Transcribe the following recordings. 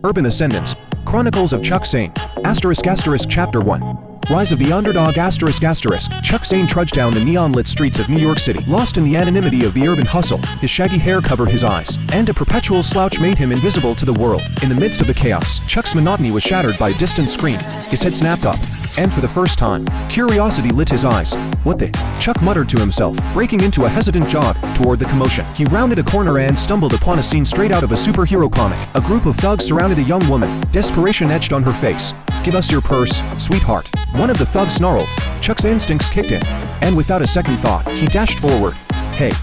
Urban Ascendance, Chronicles of Chuck Zane, ***, Chapter 1. Rise of the Underdog ***. Chuck Zane trudged down the neon-lit streets of New York City, lost in the anonymity of the urban hustle. His shaggy hair covered his eyes, and a perpetual slouch made him invisible to the world. In the midst of the chaos, Chuck's monotony was shattered by a distant scream. His head snapped up, and for the first time, curiosity lit his eyes. "What the?" Chuck muttered to himself, breaking into a hesitant jog toward the commotion. He rounded a corner and stumbled upon a scene straight out of a superhero comic. A group of thugs surrounded a young woman, desperation etched on her face. "Give us your purse, sweetheart," one of the thugs snarled. Chuck's instincts kicked in, and without a second thought, he dashed forward. "Hey,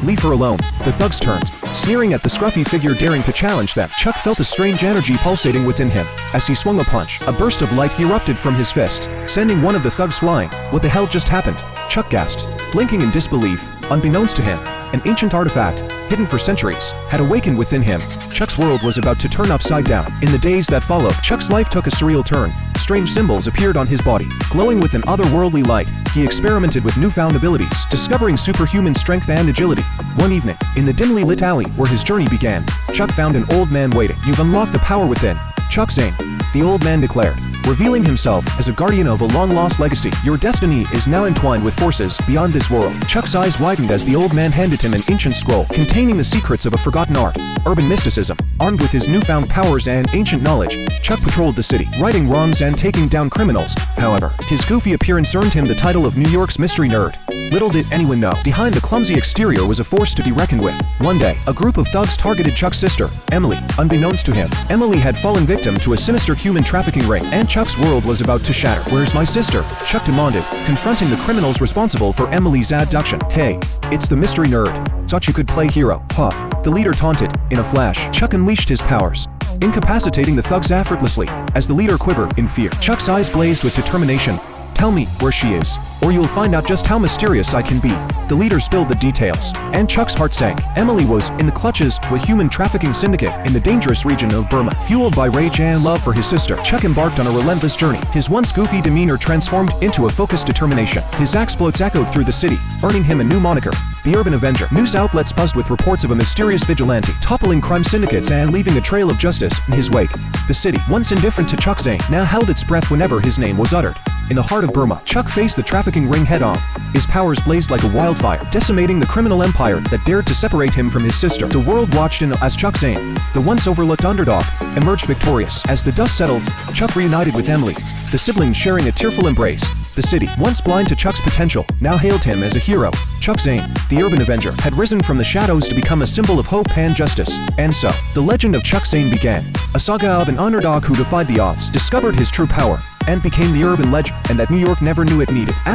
leave her alone." The thugs turned, sneering at the scruffy figure daring to challenge them. Chuck felt a strange energy pulsating within him. As he swung a punch, a burst of light erupted from his fist, sending one of the thugs flying. "What the hell just happened?" Chuck gasped, blinking in disbelief. Unbeknownst to him, an ancient artifact, hidden for centuries, had awakened within him. Chuck's world was about to turn upside down. In the days that followed, Chuck's life took a surreal turn. Strange symbols appeared on his body. Glowing with an otherworldly light, he experimented with newfound abilities, discovering superhuman strength and agility. One evening, in the dimly lit alley where his journey began, Chuck found an old man waiting. "You've unlocked the power within, Chuck Zane," the old man declared, revealing himself as a guardian of a long-lost legacy. "Your destiny is now entwined with forces beyond this world." Chuck's eyes widened as the old man handed him an ancient scroll containing the secrets of a forgotten art, urban mysticism. Armed with his newfound powers and ancient knowledge, Chuck patrolled the city, righting wrongs and taking down criminals. However, his goofy appearance earned him the title of New York's mystery nerd. Little did anyone know, behind the clumsy exterior was a force to be reckoned with. One day, a group of thugs targeted Chuck's sister, Emily. Unbeknownst to him, Emily had fallen victim to a sinister human trafficking ring, and Chuck's world was about to shatter. "Where's my sister?" Chuck demanded, confronting the criminals responsible for Emily's abduction. "Hey, it's the mystery nerd. Thought you could play hero, huh?" the leader taunted. In a flash, Chuck unleashed his powers, incapacitating the thugs effortlessly. As the leader quivered in fear, Chuck's eyes blazed with determination. "Tell me where she is, or you'll find out just how mysterious I can be." The leader spilled the details, and Chuck's heart sank. Emily was in the clutches of a human trafficking syndicate in the dangerous region of Burma. Fueled by rage and love for his sister, Chuck embarked on a relentless journey. His once goofy demeanor transformed into a focused determination. His exploits echoed through the city, earning him a new moniker, the Urban Avenger. News outlets buzzed with reports of a mysterious vigilante toppling crime syndicates and leaving a trail of justice in his wake. The city, once indifferent to Chuck Zane, now held its breath whenever his name was uttered. In the heart of Burma, Chuck faced the trafficking ring head-on. His powers blazed like a wildfire, decimating the criminal empire that dared to separate him from his sister. The world watched in as Chuck Zane, the once overlooked underdog, emerged victorious. As the dust settled, Chuck reunited with Emily, the siblings sharing a tearful embrace. The city, once blind to Chuck's potential, now hailed him as a hero. Chuck Zane, the Urban Avenger, had risen from the shadows to become a symbol of hope and justice. And so, the legend of Chuck Zane began. A saga of an underdog who defied the odds, discovered his true power, and became the urban legend, and that New York never knew it needed. ***,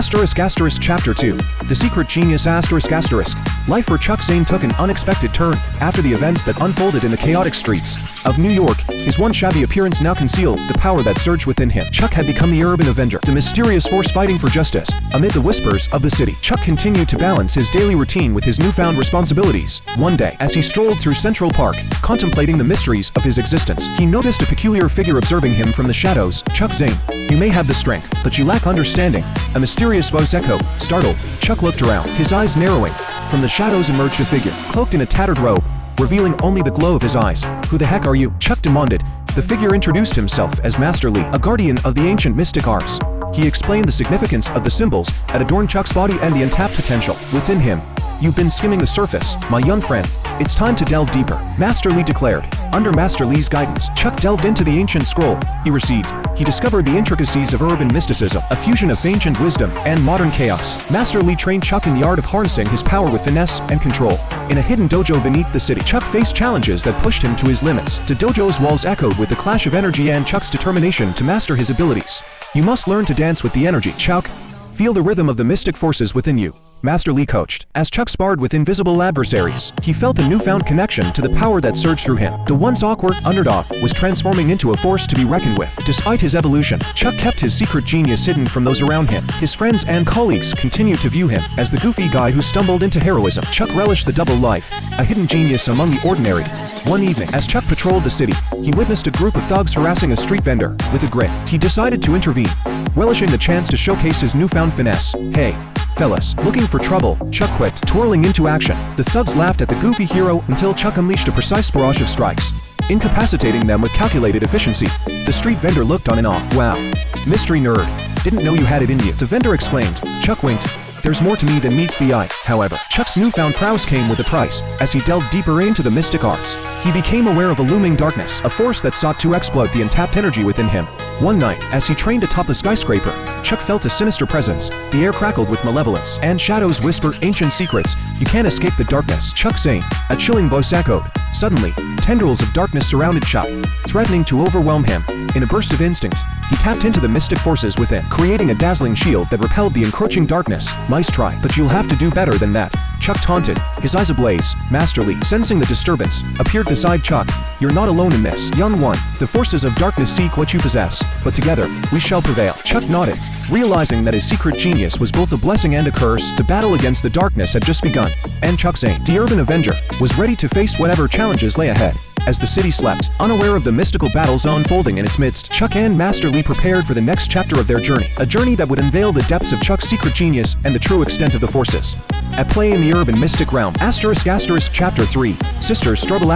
Chapter 2. The Secret Genius ***. Life for Chuck Zane took an unexpected turn after the events that unfolded in the chaotic streets of New York. His once shabby appearance now concealed the power that surged within him. Chuck had become the Urban Avenger, the mysterious force fighting for justice. Amid the whispers of the city, Chuck continued to balance his daily routine with his newfound responsibilities. One day, as he strolled through Central Park, contemplating the mysteries of his existence, he noticed a peculiar figure observing him from the shadows. "Chuck Zane, you may have the strength, but you lack understanding," a mysterious voice echoed. Startled, Chuck looked around, his eyes narrowing. From the shadows emerged a figure, cloaked in a tattered robe, revealing only the glow of his eyes. "Who the heck are you?" Chuck demanded. The figure introduced himself as Master Lee, a guardian of the ancient mystic arts. He explained the significance of the symbols that adorn Chuck's body and the untapped potential within him. "You've been skimming the surface, my young friend. It's time to delve deeper," Master Lee declared. Under Master Lee's guidance, Chuck delved into the ancient scroll he received. He discovered the intricacies of urban mysticism, a fusion of ancient wisdom and modern chaos. Master Lee trained Chuck in the art of harnessing his power with finesse and control. In a hidden dojo beneath the city, Chuck faced challenges that pushed him to his limits. The dojo's walls echoed with the clash of energy and Chuck's determination to master his abilities. "You must learn to dance with the energy, Chuck. Feel the rhythm of the mystic forces within you," Master Lee coached. As Chuck sparred with invisible adversaries, he felt a newfound connection to the power that surged through him. The once awkward underdog was transforming into a force to be reckoned with. Despite his evolution, Chuck kept his secret genius hidden from those around him. His friends and colleagues continued to view him as the goofy guy who stumbled into heroism. Chuck relished the double life, a hidden genius among the ordinary. One evening, as Chuck patrolled the city, he witnessed a group of thugs harassing a street vendor. With a grin, he decided to intervene, relishing the chance to showcase his newfound finesse. "Hey, fellas, looking for trouble?" Chuck quipped, twirling into action. The thugs laughed at the goofy hero until Chuck unleashed a precise barrage of strikes, incapacitating them with calculated efficiency. The street vendor looked on in awe. "Wow, mystery nerd. Didn't know you had it in you," the vendor exclaimed. Chuck winked. "There's more to me than meets the eye." However, Chuck's newfound prowess came with a price. As he delved deeper into the mystic arts, he became aware of a looming darkness, a force that sought to exploit the untapped energy within him. One night, as he trained atop a skyscraper, Chuck felt a sinister presence. The air crackled with malevolence, and shadows whispered ancient secrets. "You can't escape the darkness, Chuck Zane," a chilling voice echoed. Suddenly, tendrils of darkness surrounded Chuck, threatening to overwhelm him. In a burst of instinct, he tapped into the mystic forces within, creating a dazzling shield that repelled the encroaching darkness. "Nice try, but you'll have to do better than that," Chuck taunted, his eyes ablaze. Master Lee, sensing the disturbance, appeared beside Chuck. "You're not alone in this, young one. The forces of darkness seek what you possess, but together, we shall prevail." Chuck nodded, realizing that his secret genius was both a blessing and a curse. The battle against the darkness had just begun, and Chuck Zane, the urban avenger, was ready to face whatever challenges lay ahead. As the city slept, unaware of the mystical battles unfolding in its midst, Chuck and Master Lee prepared for the next chapter of their journey, a journey that would unveil the depths of Chuck's secret genius and the true extent of the forces at play in the urban mystic realm. Chapter 3, Sisters Struggle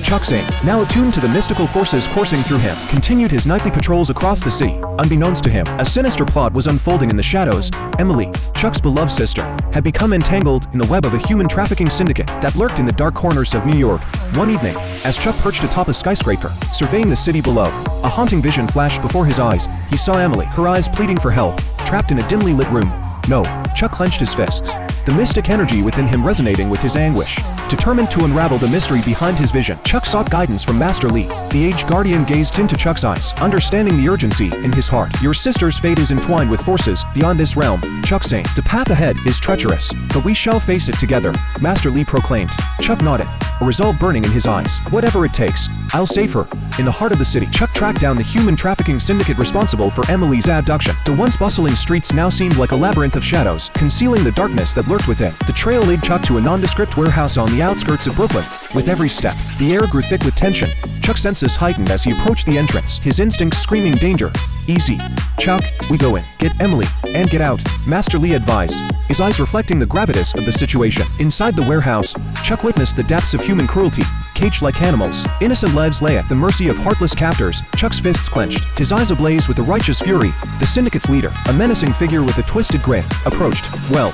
Chuck Zane, now attuned to the mystical forces coursing through him, continued his nightly patrols across the city. Unbeknownst to him, a sinister plot was unfolding in the shadows. Emily, Chuck's beloved sister, had become entangled in the web of a human trafficking syndicate that lurked in the dark corners of New York. One evening, as Chuck perched atop a skyscraper, surveying the city below, a haunting vision flashed before his eyes. He saw Emily, her eyes pleading for help, trapped in a dimly lit room. "No," Chuck clenched his fists, the mystic energy within him resonating with his anguish. Determined to unravel the mystery behind his vision, Chuck sought guidance from Master Lee. The aged guardian gazed into Chuck's eyes, understanding the urgency in his heart. "Your sister's fate is entwined with forces beyond this realm, Chuck Zane. The path ahead is treacherous, but we shall face it together," Master Lee proclaimed. Chuck nodded, a resolve burning in his eyes. "Whatever it takes, I'll save her." In the heart of the city, Chuck tracked down the human trafficking syndicate responsible for Emily's abduction. The once bustling streets now seemed like a labyrinth of shadows, concealing the darkness that lurked within. The trail led Chuck to a nondescript warehouse on the outskirts of Brooklyn. With every step, the air grew thick with tension. Chuck's senses heightened as he approached the entrance, his instincts screaming danger. "Easy, Chuck, we go in. Get Emily, and get out," Master Lee advised, his eyes reflecting the gravitas of the situation. Inside the warehouse, Chuck witnessed the depths of human cruelty. Caged like animals, innocent lives lay at the mercy of heartless captors. Chuck's fists clenched, his eyes ablaze with a righteous fury. The syndicate's leader, a menacing figure with a twisted grin, approached. Well,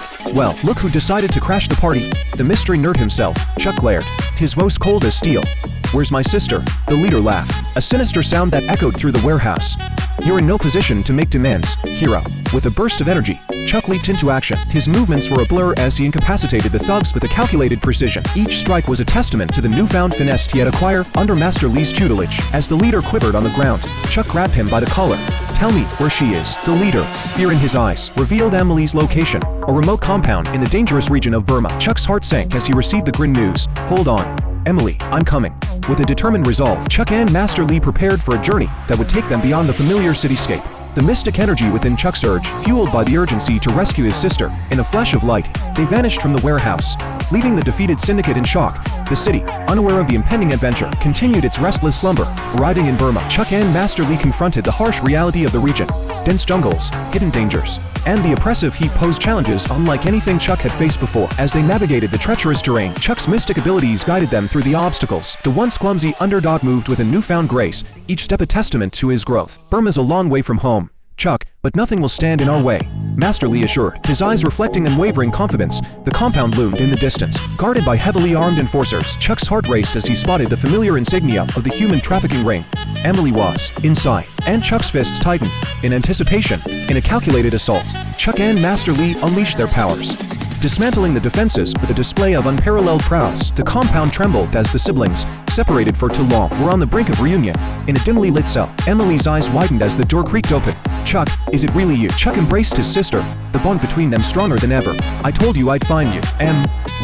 look who decided to crash the party." The mystery nerd himself, Chuck glared, his voice cold as steel. "Where's my sister?" The leader laughed, a sinister sound that echoed through the warehouse. "You're in no position to make demands, hero." With a burst of energy, Chuck leaped into action. His movements were a blur as he incapacitated the thugs with a calculated precision. Each strike was a testament to the newfound finesse he had acquired under Master Lee's tutelage. As the leader quivered on the ground, Chuck grabbed him by the collar. "Tell me where she is." The leader, fear in his eyes, revealed Emily's location, a remote compound in the dangerous region of Burma. Chuck's heart sank as he received the grim news. "Hold on, Emily, I'm coming." With a determined resolve, Chuck and Master Lee prepared for a journey that would take them beyond the familiar cityscape. The mystic energy within Chuck surged, fueled by the urgency to rescue his sister. In a flash of light, they vanished from the warehouse, leaving the defeated syndicate in shock. The city, unaware of the impending adventure, continued its restless slumber. Arriving in Burma, Chuck and Master Lee confronted the harsh reality of the region. Dense jungles, hidden dangers, and the oppressive heat posed challenges unlike anything Chuck had faced before. As they navigated the treacherous terrain, Chuck's mystic abilities guided them through the obstacles. The once clumsy underdog moved with a newfound grace, each step a testament to his growth. "Burma's a long way from home, Chuck, but nothing will stand in our way," Master Lee assured, his eyes reflecting unwavering confidence. The compound loomed in the distance, guarded by heavily armed enforcers. Chuck's heart raced as he spotted the familiar insignia of the human trafficking ring. Emily was inside, and Chuck's fists tightened. In anticipation, in a calculated assault, Chuck and Master Lee unleashed their powers, dismantling the defenses with a display of unparalleled prowess. The compound trembled as the siblings, separated for too long, were on the brink of reunion. In a dimly lit cell, Emily's eyes widened as the door creaked open. "Chuck, is it really you?" Chuck embraced his sister, the bond between them stronger than ever. "I told you I'd find you.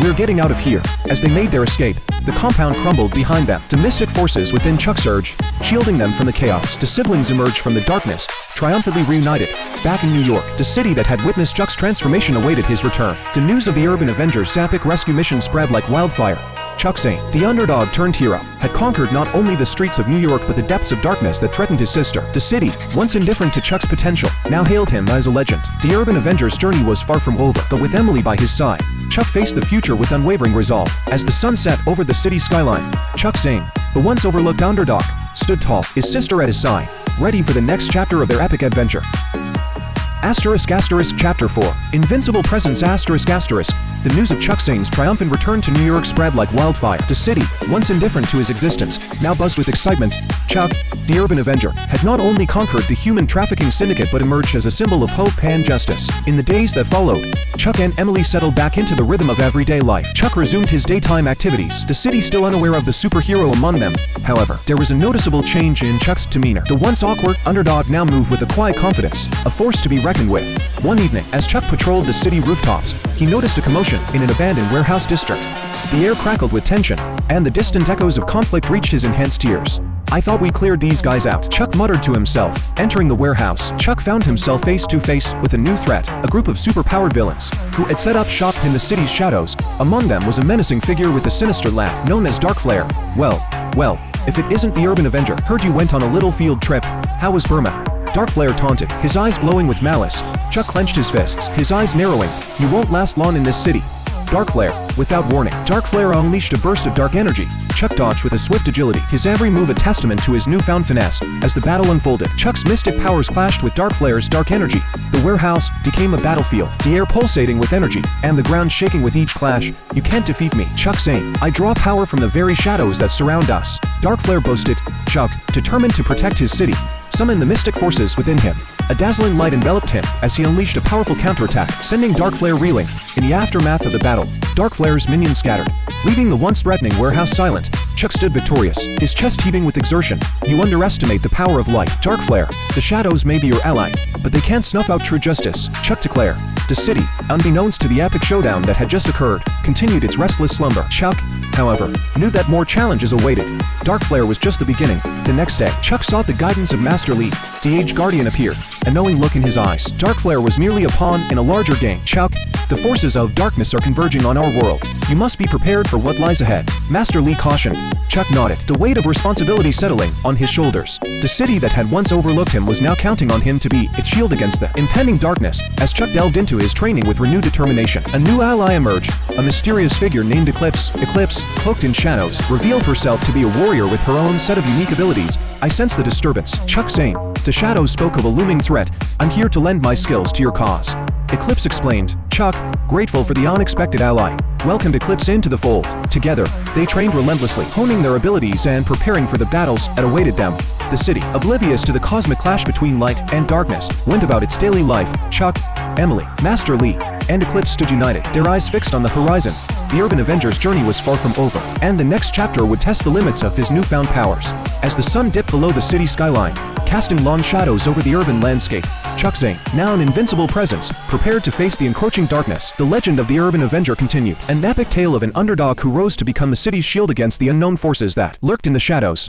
We're getting out of here." As they made their escape, the compound crumbled behind them. The mystic forces within Chuck surged, shielding them from the chaos. The siblings emerged from the darkness, triumphantly reunited. Back in New York, the city that had witnessed Chuck's transformation awaited his return. The news of the Urban Avengers' epic rescue mission spread like wildfire. Chuck Zane, the underdog-turned-hero, had conquered not only the streets of New York but the depths of darkness that threatened his sister. The city, once indifferent to Chuck's potential, now hailed him as a legend. The urban Avenger's journey was far from over, but with Emily by his side, Chuck faced the future with unwavering resolve. As the sun set over the city skyline, Chuck Zane, the once overlooked underdog, stood tall, his sister at his side, ready for the next chapter of their epic adventure. Chapter 4. Invincible Presence. The news of Chuck Zane's triumphant return to New York spread like wildfire. The city, once indifferent to his existence, now buzzed with excitement. Chuck, the urban Avenger, had not only conquered the human trafficking syndicate but emerged as a symbol of hope and justice. In the days that followed, Chuck and Emily settled back into the rhythm of everyday life. Chuck resumed his daytime activities, the city still unaware of the superhero among them. However, there was a noticeable change in Chuck's demeanor. The once awkward underdog now moved with a quiet confidence, a force to be reckoned with. One evening, as Chuck patrolled the city rooftops, he noticed a commotion in an abandoned warehouse district. The air crackled with tension, and the distant echoes of conflict reached his enhanced ears. "I thought we cleared these guys out," Chuck muttered to himself. Entering the warehouse, Chuck found himself face to face with a new threat, a group of superpowered villains, who had set up shop in the city's shadows. Among them was a menacing figure with a sinister laugh, known as Dark Flare. Well, if it isn't the urban Avenger. "Heard you went on a little field trip. How was Burma?" Dark Flare taunted, his eyes glowing with malice. Chuck clenched his fists, his eyes narrowing. "You won't last long in this city." Dark Flare, without warning. Dark Flare unleashed a burst of dark energy. Chuck dodged with a swift agility, his every move a testament to his newfound finesse. As the battle unfolded, Chuck's mystic powers clashed with Dark Flare's dark energy. The warehouse became a battlefield, the air pulsating with energy, and the ground shaking with each clash. "You can't defeat me, Chuck Zane. I draw power from the very shadows that surround us," Dark Flare boasted. Chuck, determined to protect his city, summoned the mystic forces within him. A dazzling light enveloped him as he unleashed a powerful counterattack, sending Dark Flare reeling. In the aftermath of the battle, Dark Flare's minions scattered, leaving the once threatening warehouse silent. Chuck stood victorious, his chest heaving with exertion. "You underestimate the power of light, Dark Flare. The shadows may be your ally, but they can't snuff out true justice," Chuck declared. The city, unbeknownst to the epic showdown that had just occurred, continued its restless slumber. Chuck, however, knew that more challenges awaited. Dark Flare was just the beginning. The next day, Chuck sought the guidance of Master Lee. The aged guardian appeared, a knowing look in his eyes. Dark Flare was merely a pawn in a larger game. "Chuck, the forces of darkness are converging on our world. You must be prepared for what lies ahead," Master Lee cautioned. Chuck nodded, the weight of responsibility settling on his shoulders. The city that had once overlooked him was now counting on him to be its shield against the impending darkness. As Chuck delved into his training with renewed determination, a new ally emerged, a mysterious figure named Eclipse. Eclipse, cloaked in shadows, revealed herself to be a warrior with her own set of unique abilities. "I sense the disturbance, Chuck Zane." The shadows spoke of a looming threat. "I'm here to lend my skills to your cause," Eclipse explained. Chuck, grateful for the unexpected ally, welcomed Eclipse into the fold. Together, they trained relentlessly, honing their abilities and preparing for the battles that awaited them. The city, oblivious to the cosmic clash between light and darkness, went about its daily life. Chuck, Emily, Master Lee, and Eclipse stood united, their eyes fixed on the horizon. The urban Avenger's journey was far from over, and the next chapter would test the limits of his newfound powers. As the sun dipped below the city skyline, casting long shadows over the urban landscape, Chuck Zane, now an invincible presence, prepared to face the encroaching darkness. The legend of the urban Avenger continued, an epic tale of an underdog who rose to become the city's shield against the unknown forces that lurked in the shadows.